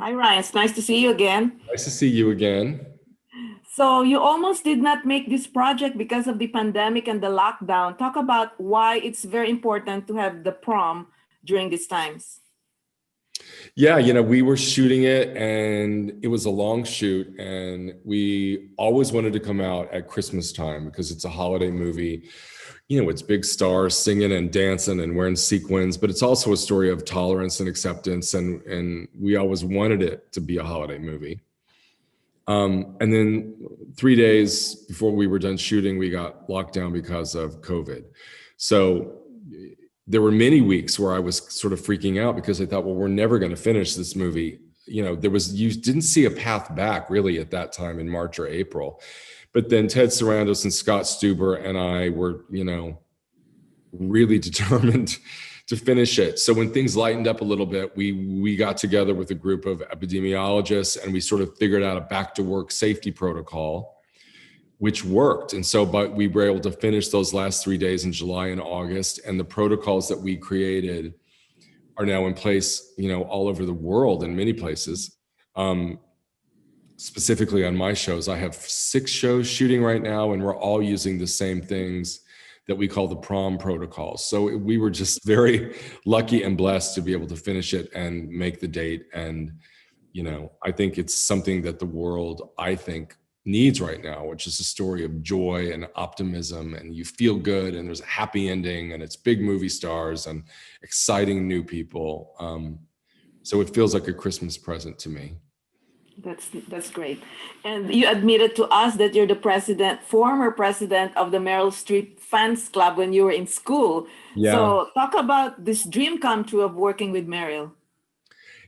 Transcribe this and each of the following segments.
Hi, Ryan. It's nice to see you again. Nice to see you again. So, you almost did not make this project because of the pandemic and the lockdown. Talk about why it's very important to have the prom during these times. Yeah, we were shooting it and it was a long shoot, and we always wanted to come out at Christmas time because it's a holiday movie. It's big stars singing and dancing and wearing sequins, but it's also a story of tolerance and acceptance, and we always wanted it to be a holiday movie. And then 3 days before we were done shooting, we got locked down because of COVID. So there were many weeks where I was sort of freaking out because I thought, well, we're never going to finish this movie. You didn't see a path back really at that time in March or April. But then Ted Sarandos and Scott Stuber and I were, really determined to finish it. So when things lightened up a little bit, we got together with a group of epidemiologists and we sort of figured out a back to work safety protocol, which worked. And so, but we were able to finish those last 3 days in July and August. And the protocols that we created are now in place, all over the world in many places. Specifically on my shows, I have 6 shows shooting right now, and we're all using the same things that we call the Prom protocols. So we were just very lucky and blessed to be able to finish it and make the date. And, I think it's something that the world, I think, needs right now, which is a story of joy and optimism, and you feel good, and there's a happy ending, and it's big movie stars and exciting new people. So it feels like a Christmas present to me. That's great. And you admitted to us that you're the former president of the Meryl Streep fans club when you were in school. Yeah. So talk about this dream come true of working with Meryl.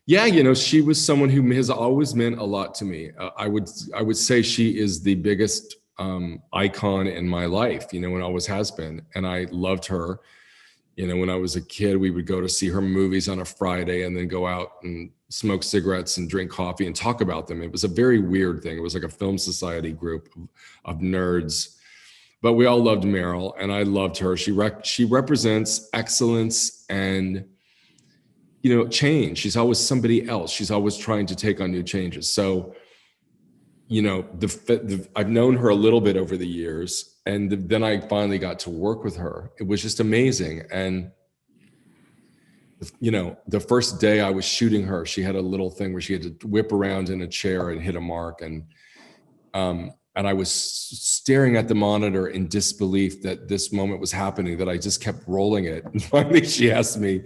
Yeah, she was someone who has always meant a lot to me. I would say she is the biggest icon in my life, and always has been. And I loved her. When I was a kid, we would go to see her movies on a Friday and then go out and smoke cigarettes and drink coffee and talk about them. It was a very weird thing. It was like a film society group of nerds, but we all loved Meryl, and I loved her. She represents excellence and, change. She's always somebody else. She's always trying to take on new changes. So, I've known her a little bit over the years, and then I finally got to work with her. It was just amazing. And, the first day I was shooting her, she had a little thing where she had to whip around in a chair and hit a mark. And I was staring at the monitor in disbelief that this moment was happening, that I just kept rolling it. And finally she asked me,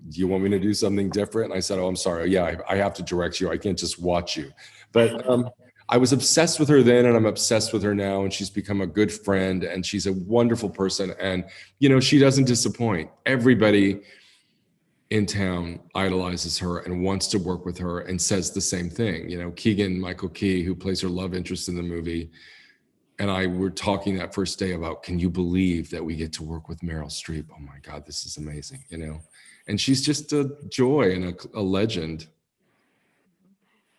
do you want me to do something different? And I said, oh, I'm sorry. Yeah, I have to direct you. I can't just watch you. But I was obsessed with her then, and I'm obsessed with her now, and she's become a good friend, and she's a wonderful person. And, she doesn't disappoint. Everybody in town idolizes her and wants to work with her and says the same thing. Keegan-Michael Key, who plays her love interest in the movie, and I were talking that first day about, can you believe that we get to work with Meryl Streep? Oh my God, this is amazing, And she's just a joy and a legend.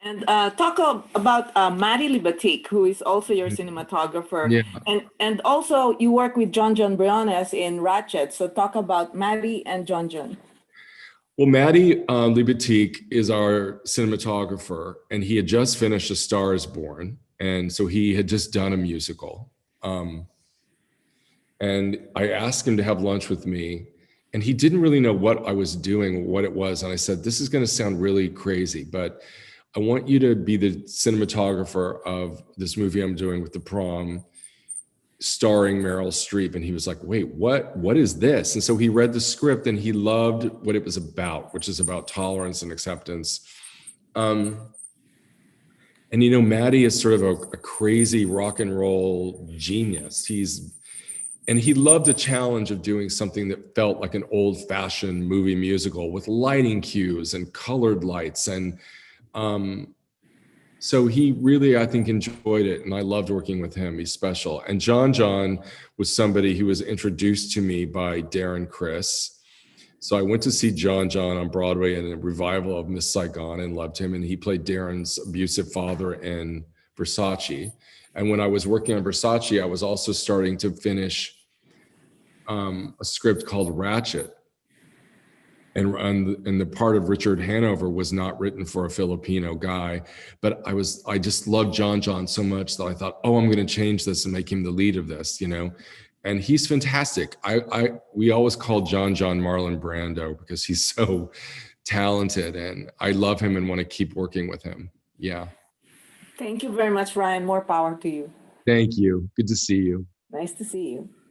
And talk about Maddie Libatique, who is also your cinematographer. Yeah. And also you work with John Briones in Ratchet. So talk about Maddie and John. Well, Maddie Libatique is our cinematographer, and he had just finished A Star is Born. And so he had just done a musical. And I asked him to have lunch with me, and he didn't really know what I was doing, what it was. And I said, this is going to sound really crazy, but I want you to be the cinematographer of this movie I'm doing with the Prom, starring Meryl Streep. And he was like, wait, what is this? And so he read the script, and he loved what it was about, which is about tolerance and acceptance. And Maddie is sort of a crazy rock and roll genius. And he loved the challenge of doing something that felt like an old-fashioned movie musical with lighting cues and colored lights. And so he really, I think, enjoyed it, and I loved working with him. He's special. And John was somebody who was introduced to me by Darren Criss. So I went to see John on Broadway in a revival of Miss Saigon and loved him. And he played Darren's abusive father in Versace. And when I was working on Versace, I was also starting to finish a script called Ratchet. and the part of Richard Hanover was not written for a Filipino guy, but I just loved John so much that I thought, oh, I'm going to change this and make him the lead of this, you know. And he's fantastic. We always call John Marlon Brando because he's so talented, and I love him and want to keep working with him. Yeah. Thank you very much, Ryan. More power to you. Thank you. Good to see you. Nice to see you.